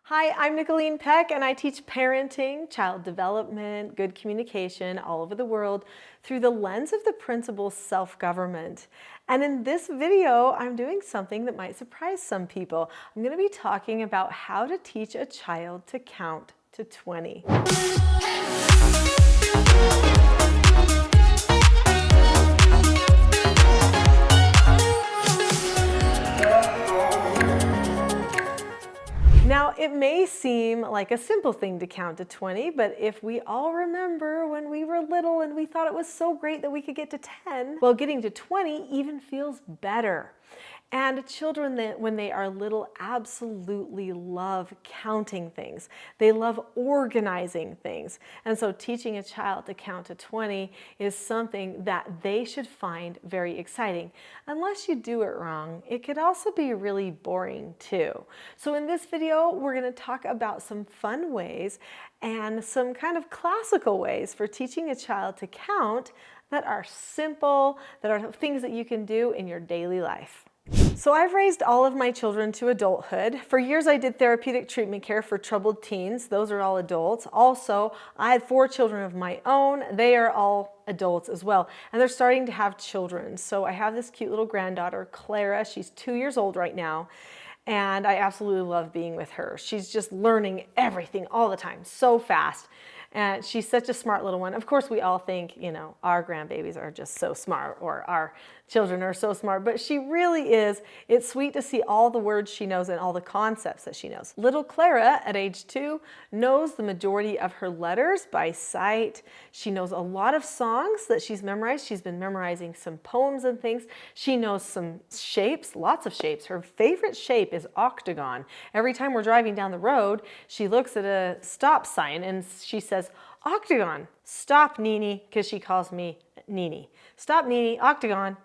Hi, I'm Nicholeen Peck, and I teach parenting, child development, good communication all over the world through the lens of the principle self-government. And in this video, I'm doing something that might surprise some people. I'm going to be talking about how to teach a child to count to 20. Now, it may seem like a simple thing to count to 20, but if we all remember when we were little and we thought it was so great that we could get to 10, well, getting to 20 even feels better. And children, when they are little, absolutely love counting things. They love organizing things. And so teaching a child to count to 20 is something that they should find very exciting. Unless you do it wrong, it could also be really boring too. So in this video, we're going to talk about some fun ways and some kind of classical ways for teaching a child to count that are simple, that are things that you can do in your daily life. So I've raised all of my children to adulthood. For years I did therapeutic treatment care for troubled teens. Those are all adults. Also, I had 4 children of my own. They are all adults as well. And they're starting to have children. So I have this cute little granddaughter, Clara. She's 2 years old right now. And I absolutely love being with her. She's just learning everything all the time, so fast. And she's such a smart little one. Of course, we all think, our grandbabies are just so smart, or our children are so smart, but she really is. It's sweet to see all the words she knows and all the concepts that she knows. Little Clara, at age 2, knows the majority of her letters by sight. She knows a lot of songs that she's memorized. She's been memorizing some poems and things. She knows some shapes, lots of shapes. Her favorite shape is octagon. Every time we're driving down the road, she looks at a stop sign and she says, "Octagon, stop, Nini," because she calls me Nini. "Stop, Nini, octagon."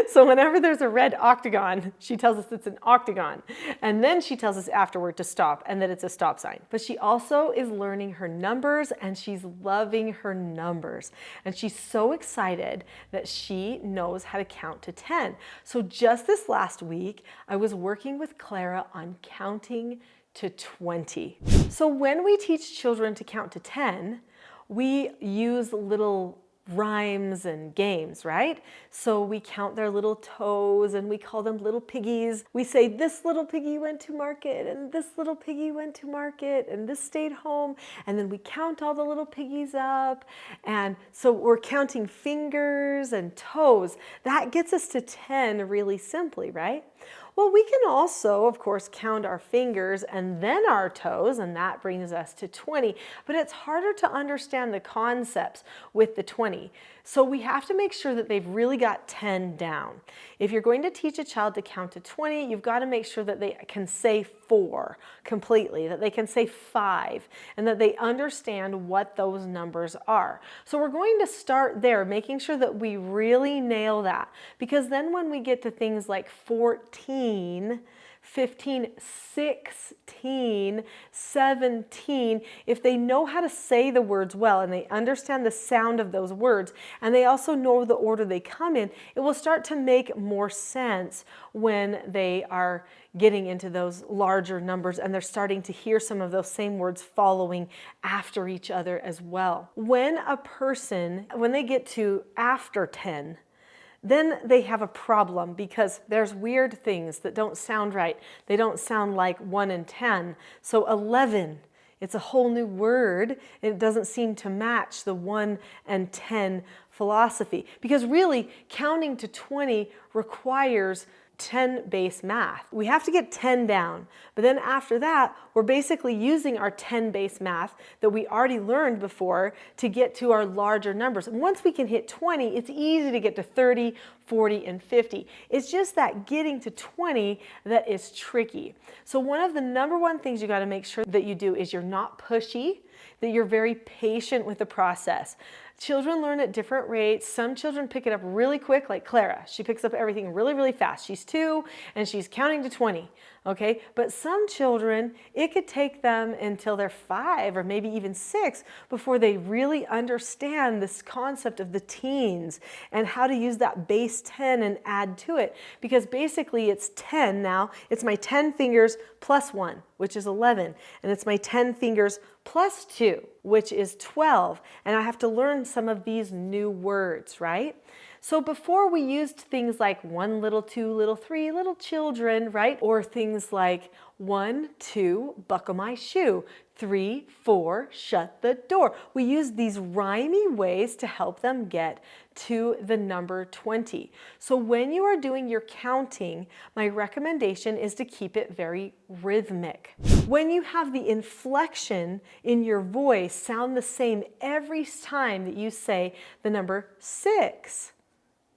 So whenever there's a red octagon, she tells us it's an octagon. And then she tells us afterward to stop and that it's a stop sign. But she also is learning her numbers and she's loving her numbers. And she's so excited that she knows how to count to 10. So just this last week, I was working with Clara on counting to 20. So when we teach children to count to 10, we use little rhymes and games, right? So we count their little toes and we call them little piggies. We say, "This little piggy went to market, and this little piggy went to market, and this stayed home." And then we count all the little piggies up. And so we're counting fingers and toes. That gets us to 10 really simply, right? Well, we can also, of course, count our fingers and then our toes, and that brings us to 20. But it's harder to understand the concepts with the 20. So we have to make sure that they've really got 10 down. If you're going to teach a child to count to 20, you've got to make sure that they can say 4 completely, that they can say 5, and that they understand what those numbers are. So we're going to start there, making sure that we really nail that. Because then when we get to things like 14, 15, 16, 17, if they know how to say the words well and they understand the sound of those words and they also know the order they come in, it will start to make more sense when they are getting into those larger numbers and they're starting to hear some of those same words following after each other as well. When they get to after 10, then they have a problem because there's weird things that don't sound right. They don't sound like 1 and 10. So 11, it's a whole new word. It doesn't seem to match the 1 and 10 philosophy. Because really, counting to 20 requires 10 base math. We have to get 10 down, but then after that, we're basically using our 10 base math that we already learned before to get to our larger numbers. And once we can hit 20, it's easy to get to 30, 40, and 50. It's just that getting to 20 that is tricky. So one of the number one things you got to make sure that you do is you're not pushy, that you're very patient with the process. Children learn at different rates. Some children pick it up really quick, like Clara. She picks up everything really, really fast. She's 2 and she's counting to 20. Okay, but some children, it could take them until they're 5 or maybe even 6 before they really understand this concept of the teens and how to use that base 10 and add to it. Because basically it's 10 now. It's my 10 fingers plus 1, which is 11. And it's my 10 fingers plus 2, which is 12. And I have to learn some of these new words, right? So before we used things like 1 little, 2 little, 3 little children, right? Or things like 1, 2, buckle my shoe, 3, 4, shut the door. We used these rhymey ways to help them get to the number 20. So when you are doing your counting, my recommendation is to keep it very rhythmic. When you have the inflection in your voice sound the same every time that you say the number 6.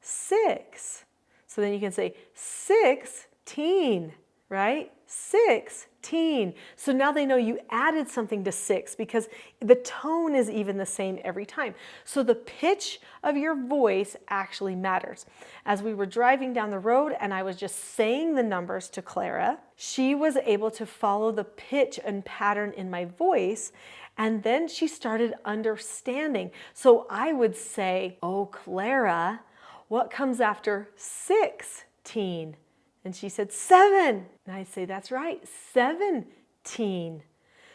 6. So then you can say 16, right? 16. So now they know you added something to 6 because the tone is even the same every time. So the pitch of your voice actually matters. As we were driving down the road and I was just saying the numbers to Clara, she was able to follow the pitch and pattern in my voice, and then she started understanding. So I would say, "Oh, Clara, what comes after 16? And she said, 7. And I say, "That's right, 17.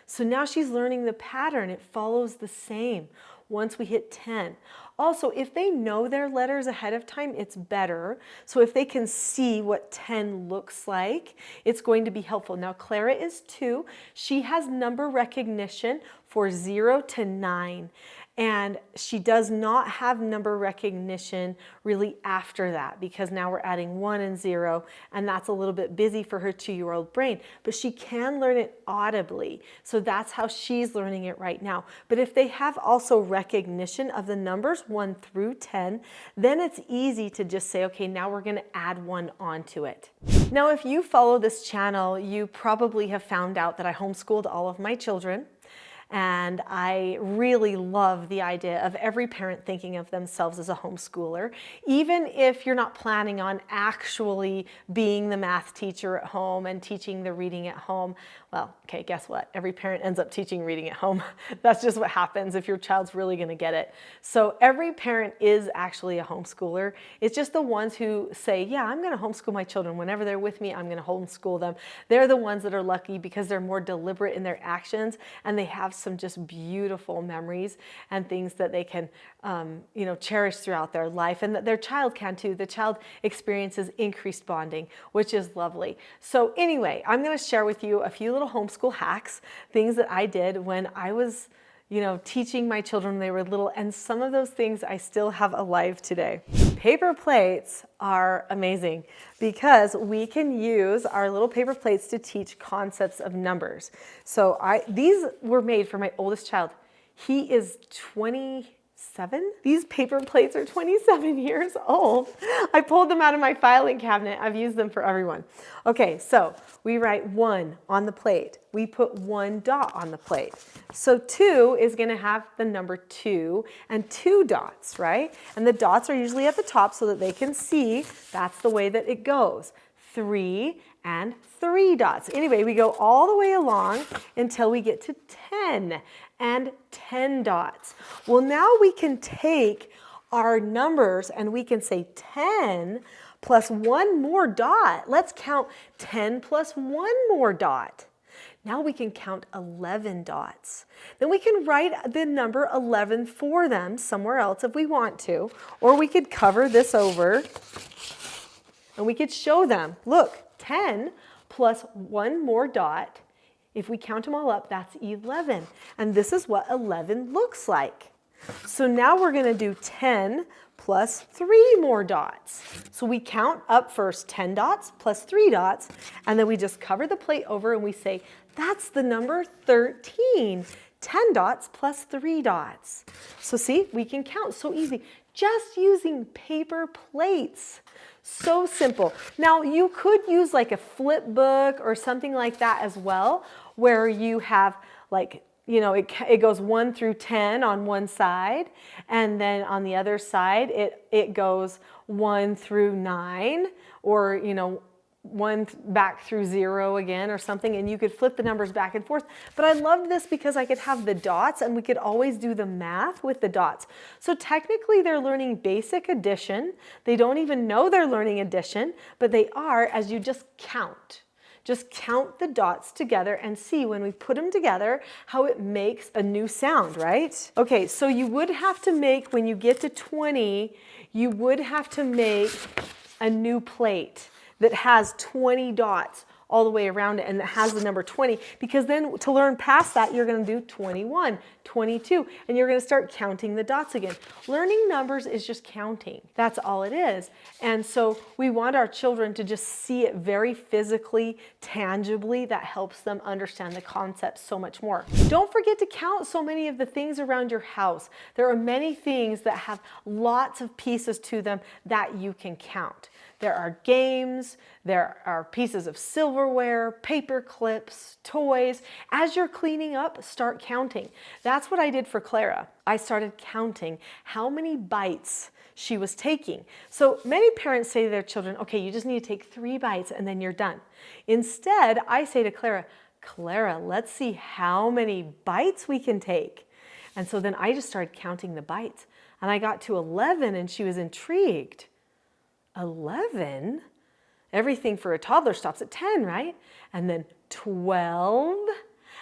So now she's learning the pattern. It follows the same once we hit 10. Also, if they know their letters ahead of time, it's better. So if they can see what 10 looks like, it's going to be helpful. Now, Clara is 2. She has number recognition for 0 to 9. And she does not have number recognition really after that because now we're adding 1 and 0, and that's a little bit busy for her 2-year-old brain. But she can learn it audibly. So that's how she's learning it right now. But if they have also recognition of the numbers 1 through 10, then it's easy to just say, okay, now we're going to add 1 onto it. Now, if you follow this channel, you probably have found out that I homeschooled all of my children. And I really love the idea of every parent thinking of themselves as a homeschooler, even if you're not planning on actually being the math teacher at home and teaching the reading at home. Well, okay, guess what? Every parent ends up teaching reading at home. That's just what happens if your child's really going to get it. So every parent is actually a homeschooler. It's just the ones who say, yeah, I'm going to homeschool my children. Whenever they're with me, I'm going to homeschool them. They're the ones that are lucky because they're more deliberate in their actions and they have some just beautiful memories and things that they can cherish throughout their life, and that their child can too. The child experiences increased bonding, which is lovely. So anyway, I'm going to share with you a few little homeschool hacks, things that I did when I was teaching my children when they were little, and some of those things I still have alive today. Paper plates are amazing because we can use our little paper plates to teach concepts of numbers. So these were made for my oldest child. He is 27. These paper plates are 27 years old. I pulled them out of my filing cabinet. I've used them for everyone. Okay, so we write 1 on the plate. We put 1 dot on the plate. So 2 is going to have the number 2 and 2 dots, right? And the dots are usually at the top so that they can see that's the way that it goes. 3 and 3 dots. Anyway, we go all the way along until we get to 10 and 10 dots. Well, now we can take our numbers and we can say 10 plus 1 more dot. Let's count 10 plus 1 more dot. Now we can count 11 dots. Then we can write the number 11 for them somewhere else if we want to, or we could cover this over and we could show them, look, 10 plus 1 more dot. If we count them all up, that's 11. And this is what 11 looks like. So now we're going to do 10 plus 3 more dots. So we count up first 10 dots plus 3 dots, and then we just cover the plate over and we say, that's the number 13. 10 dots plus 3 dots. So see, we can count so easy. Just using paper plates. So simple. Now you could use like a flip book or something like that as well, where you have like, it goes 1 through 10 on one side, and then on the other side it goes 1 through 9, or 1 back through 0 again or something, and you could flip the numbers back and forth. But I loved this because I could have the dots and we could always do the math with the dots. So technically they're learning basic addition. They don't even know they're learning addition, but they are as you just count. Just count the dots together and see when we put them together how it makes a new sound, right? Okay, so you would have to make, when you get to 20, you would have to make a new plate that has 20 dots all the way around it and that has the number 20, because then to learn past that, you're going to do 21, 22, and you're going to start counting the dots again. Learning numbers is just counting. That's all it is. And so we want our children to just see it very physically, tangibly. That helps them understand the concepts so much more. Don't forget to count so many of the things around your house. There are many things that have lots of pieces to them that you can count. There are games, there are pieces of silverware, paper clips, toys. As you're cleaning up, start counting. That's what I did for Clara. I started counting how many bites she was taking. So many parents say to their children, okay, you just need to take 3 bites and then you're done. Instead, I say to Clara, Clara, let's see how many bites we can take. And so then I just started counting the bites. And I got to 11 and she was intrigued. 11? Everything for a toddler stops at 10, right? And then 12.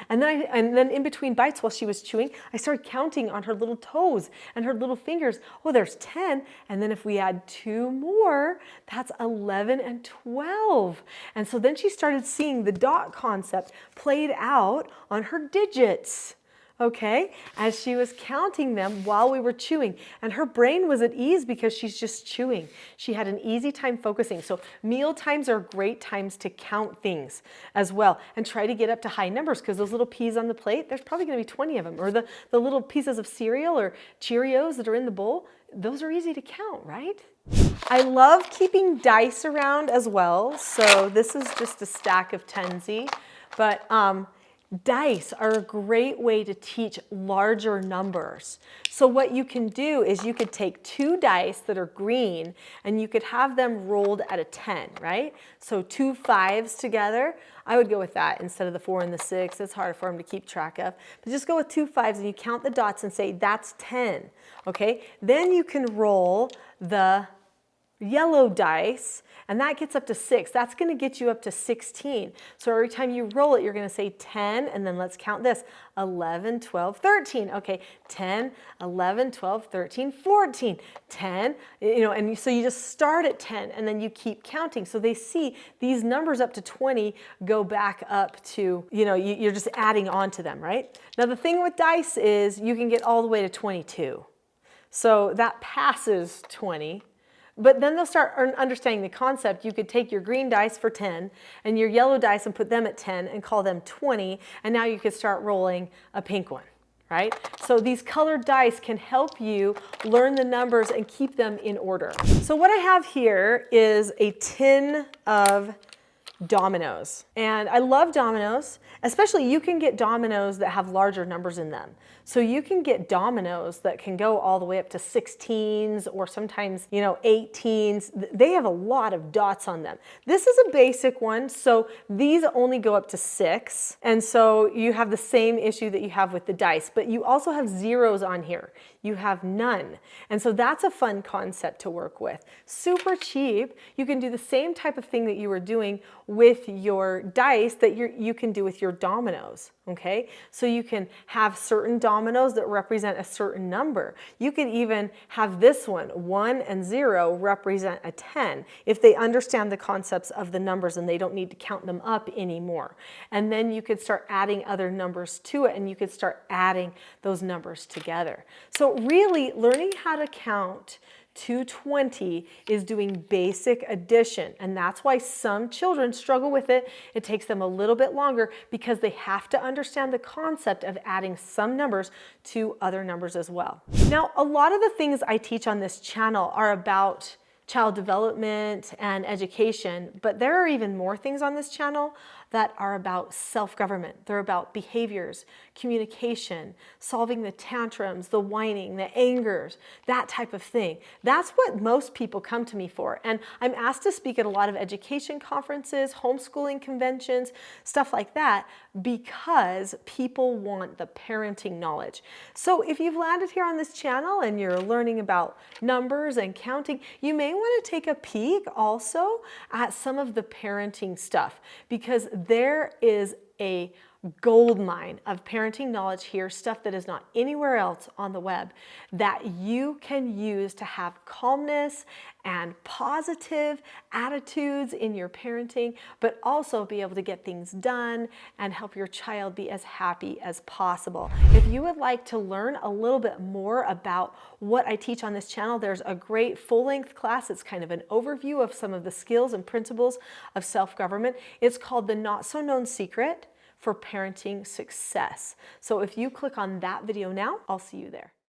And then in between bites while she was chewing, I started counting on her little toes and her little fingers. Oh, there's 10. And then if we add 2 more, that's 11 and 12. And so then she started seeing the dot concept played out on her digits. Okay, as she was counting them while we were chewing, and her brain was at ease because she's just chewing. She had an easy time focusing. So meal times are great times to count things as well, and try to get up to high numbers, because those little peas on the plate, there's probably going to be 20 of them, or the little pieces of cereal or Cheerios that are in the bowl, those are easy to count, right? I love keeping dice around as well. So this is just a stack of Tenzi, but dice are a great way to teach larger numbers. So what you can do is you could take 2 dice that are green and you could have them rolled at a 10, right? So 2 5s together. I would go with that instead of the 4 and the 6. It's harder for them to keep track of. But just go with 2 5s and you count the dots and say, that's 10, okay? Then you can roll the yellow dice, and that gets up to 6. That's going to get you up to 16. So every time you roll it, you're going to say 10, and then let's count this. 11, 12, 13. Okay, 10, 11, 12, 13, 14, 10. And so you just start at 10, and then you keep counting. So they see these numbers up to 20 go back up to, you're just adding on to them, right? Now the thing with dice is you can get all the way to 22. So that passes 20. But then they'll start understanding the concept. You could take your green dice for 10 and your yellow dice and put them at 10 and call them 20. And now you could start rolling a pink one, right? So these colored dice can help you learn the numbers and keep them in order. So what I have here is a tin of Dominoes. And I love Dominoes, especially you can get Dominoes that have larger numbers in them. So you can get Dominoes that can go all the way up to 16s or sometimes, 18s. They have a lot of dots on them. This is a basic one, so these only go up to 6. And so you have the same issue that you have with the dice, but you also have zeros on here. You have none. And so that's a fun concept to work with. Super cheap. You can do the same type of thing that you were doing with your dice that you can do with your dominoes, okay? So you can have certain dominoes that represent a certain number. You could even have this one, 1 and 0, represent a 10 if they understand the concepts of the numbers and they don't need to count them up anymore. And then you could start adding other numbers to it and you could start adding those numbers together. So really learning how to count to 20 is doing basic addition, and that's why some children struggle with it. It takes them a little bit longer because they have to understand the concept of adding some numbers to other numbers as well. Now, a lot of the things I teach on this channel are about child development and education, but there are even more things on this channel that are about self-government. They're about behaviors, communication, solving the tantrums, the whining, the angers, that type of thing. That's what most people come to me for. And I'm asked to speak at a lot of education conferences, homeschooling conventions, stuff like that, because people want the parenting knowledge. So if you've landed here on this channel and you're learning about numbers and counting, you may want to take a peek also at some of the parenting stuff, because there is a gold mine of parenting knowledge here, stuff that is not anywhere else on the web, that you can use to have calmness and positive attitudes in your parenting, but also be able to get things done and help your child be as happy as possible. If you would like to learn a little bit more about what I teach on this channel, there's a great full-length class. It's kind of an overview of some of the skills and principles of self-government. It's called The Not So Known Secret for Parenting Success. So if you click on that video now, I'll see you there.